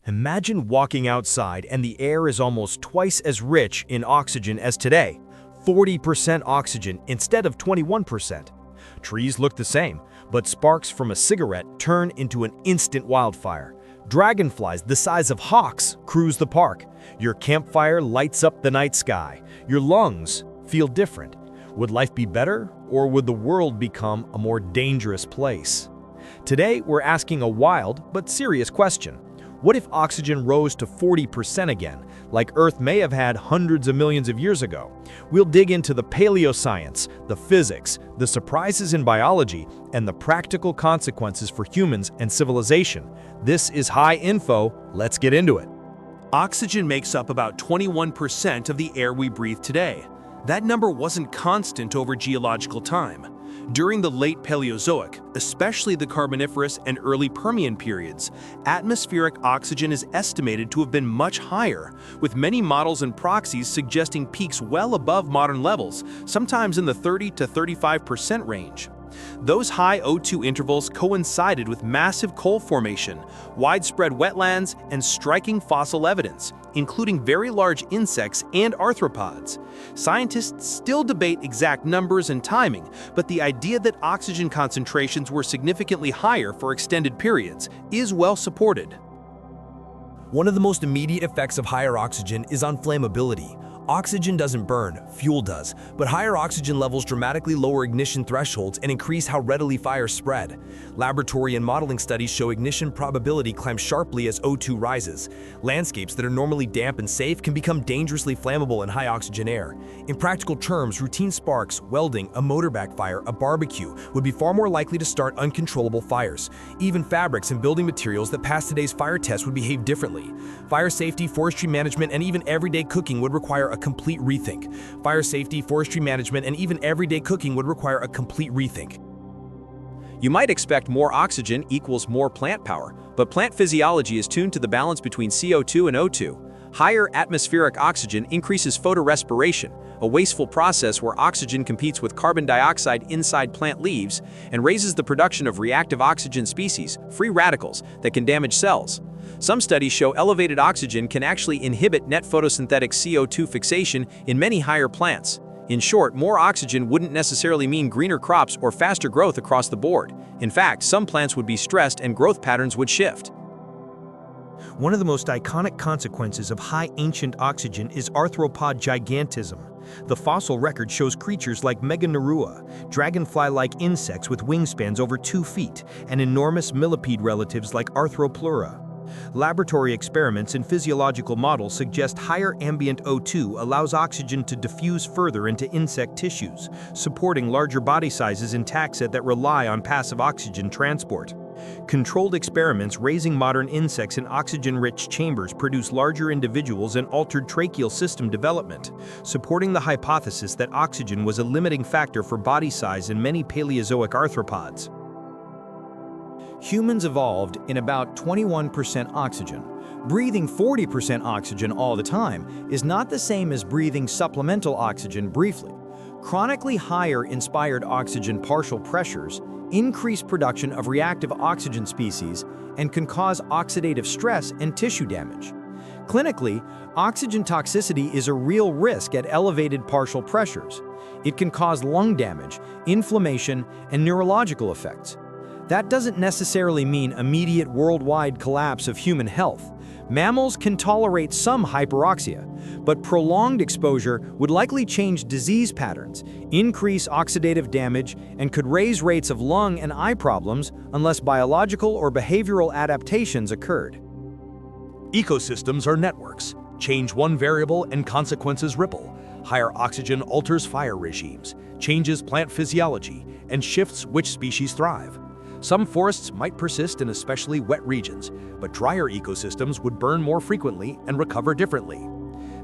Imagine walking outside and the air is almost twice as rich in oxygen as today, 40% oxygen instead of 21%. Trees look the same, but sparks from a cigarette turn into an instant wildfire. Dragonflies the size of hawks cruise the park. Your campfire lights up the night sky. Your lungs feel different. Would life be better, or would the world become a more dangerous place? Today, we're asking a wild but serious question. What if oxygen rose to 40% again, like Earth may have had hundreds of millions of years ago? We'll dig into the paleoscience, the physics, the surprises in biology, and the practical consequences for humans and civilization. This is High Info. Let's get into it. Oxygen makes up about 21% of the air we breathe today. That number wasn't constant over geological time. During the late Paleozoic, especially the Carboniferous and early Permian periods, atmospheric oxygen is estimated to have been much higher, with many models and proxies suggesting peaks well above modern levels, sometimes in the 30 to 35% range. Those high O2 intervals coincided with massive coal formation, widespread wetlands, and striking fossil evidence, including very large insects and arthropods. Scientists still debate exact numbers and timing, but the idea that oxygen concentrations were significantly higher for extended periods is well supported. One of the most immediate effects of higher oxygen is on flammability. Oxygen doesn't burn, fuel does, but higher oxygen levels dramatically lower ignition thresholds and increase how readily fires spread. Laboratory and modeling studies show ignition probability climbs sharply as O2 rises. Landscapes that are normally damp and safe can become dangerously flammable in high oxygen air. In practical terms, routine sparks, welding, a motor backfire, a barbecue would be far more likely to start uncontrollable fires. Even fabrics and building materials that pass today's fire test would behave differently. Fire safety, forestry management, and even everyday cooking would require a complete rethink. Fire safety, forestry management, and even everyday cooking would require a complete rethink. You might expect more oxygen equals more plant power, but plant physiology is tuned to the balance between CO2 and O2. Higher atmospheric oxygen increases photorespiration, a wasteful process where oxygen competes with carbon dioxide inside plant leaves and raises the production of reactive oxygen species, free radicals, that can damage cells. Some studies show elevated oxygen can actually inhibit net photosynthetic CO2 fixation in many higher plants. In short, more oxygen wouldn't necessarily mean greener crops or faster growth across the board. In fact, some plants would be stressed and growth patterns would shift. One of the most iconic consequences of high ancient oxygen is arthropod gigantism. The fossil record shows creatures like Meganeurua, dragonfly-like insects with wingspans over 2 feet, and enormous millipede relatives like Arthropleura. Laboratory experiments and physiological models suggest higher ambient O2 allows oxygen to diffuse further into insect tissues, supporting larger body sizes in taxa that rely on passive oxygen transport. Controlled experiments raising modern insects in oxygen-rich chambers produce larger individuals and altered tracheal system development, supporting the hypothesis that oxygen was a limiting factor for body size in many Paleozoic arthropods. Humans evolved in about 21% oxygen. Breathing 40% oxygen all the time is not the same as breathing supplemental oxygen briefly. Chronically higher inspired oxygen partial pressures increase production of reactive oxygen species and can cause oxidative stress and tissue damage. Clinically, oxygen toxicity is a real risk at elevated partial pressures. It can cause lung damage, inflammation, and neurological effects. That doesn't necessarily mean immediate worldwide collapse of human health. Mammals can tolerate some hyperoxia, but prolonged exposure would likely change disease patterns, increase oxidative damage, and could raise rates of lung and eye problems unless biological or behavioral adaptations occurred. Ecosystems are networks. Change one variable and consequences ripple. Higher oxygen alters fire regimes, changes plant physiology, and shifts which species thrive. Some forests might persist in especially wet regions, but drier ecosystems would burn more frequently and recover differently.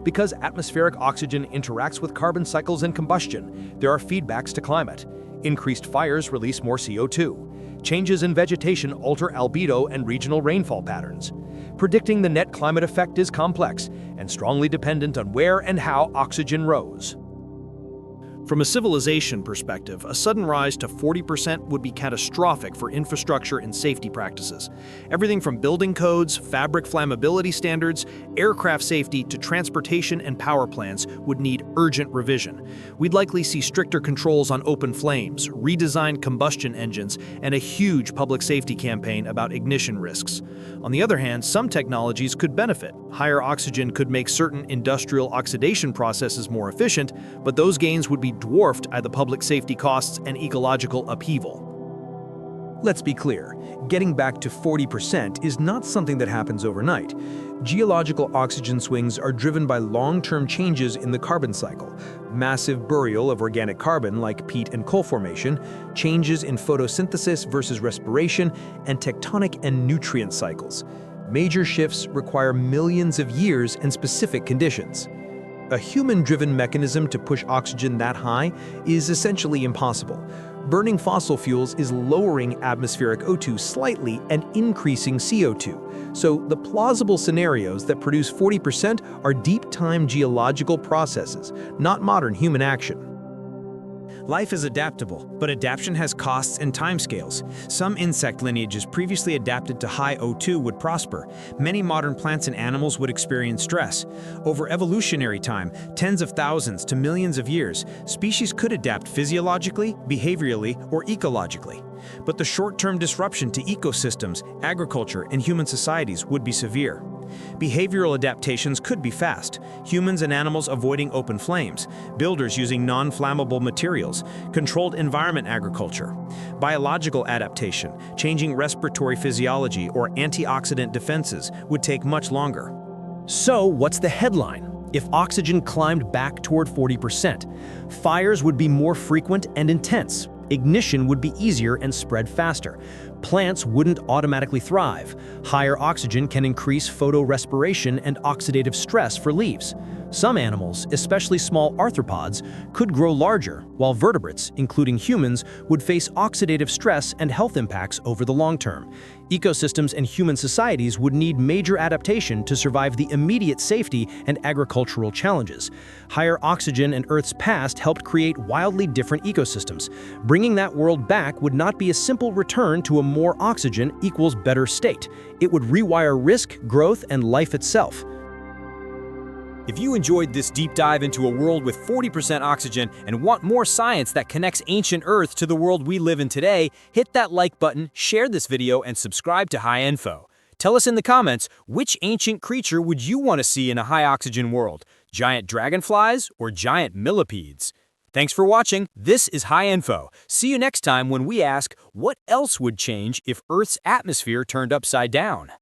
Because atmospheric oxygen interacts with carbon cycles and combustion, there are feedbacks to climate. Increased fires release more CO2. Changes in vegetation alter albedo and regional rainfall patterns. Predicting the net climate effect is complex and strongly dependent on where and how oxygen rose. From a civilization perspective, a sudden rise to 40% would be catastrophic for infrastructure and safety practices. Everything from building codes, fabric flammability standards, aircraft safety to transportation and power plants would need urgent revision. We'd likely see stricter controls on open flames, redesigned combustion engines, and a huge public safety campaign about ignition risks. On the other hand, some technologies could benefit. Higher oxygen could make certain industrial oxidation processes more efficient, but those gains would be dwarfed by the public safety costs and ecological upheaval. Let's be clear, getting back to 40% is not something that happens overnight. Geological oxygen swings are driven by long-term changes in the carbon cycle, massive burial of organic carbon like peat and coal formation, changes in photosynthesis versus respiration, and tectonic and nutrient cycles. Major shifts require millions of years and specific conditions. A human-driven mechanism to push oxygen that high is essentially impossible. Burning fossil fuels is lowering atmospheric O2 slightly and increasing CO2. So the plausible scenarios that produce 40% are deep-time geological processes, not modern human action. Life is adaptable, but adaptation has costs and timescales. Some insect lineages previously adapted to high O2 would prosper. Many modern plants and animals would experience stress. Over evolutionary time, tens of thousands to millions of years, species could adapt physiologically, behaviorally, or ecologically. But the short-term disruption to ecosystems, agriculture, and human societies would be severe. Behavioral adaptations could be fast. Humans and animals avoiding open flames, builders using non-flammable materials, controlled environment agriculture. Biological adaptation, changing respiratory physiology or antioxidant defenses would take much longer. So, what's the headline? If oxygen climbed back toward 40%, fires would be more frequent and intense. Ignition would be easier and spread faster. Plants wouldn't automatically thrive. Higher oxygen can increase photorespiration and oxidative stress for leaves. Some animals, especially small arthropods, could grow larger, while vertebrates, including humans, would face oxidative stress and health impacts over the long term. Ecosystems and human societies would need major adaptation to survive the immediate safety and agricultural challenges. Higher oxygen in Earth's past helped create wildly different ecosystems. Bringing that world back would not be a simple return to a more oxygen equals better state. It would rewire risk, growth, and life itself. If you enjoyed this deep dive into a world with 40% oxygen and want more science that connects ancient Earth to the world we live in today, hit that like button, share this video, and subscribe to High Info. Tell us in the comments, which ancient creature would you want to see in a high-oxygen world? Giant dragonflies or giant millipedes? Thanks for watching. This is High Info. See you next time when we ask, what else would change if Earth's atmosphere turned upside down?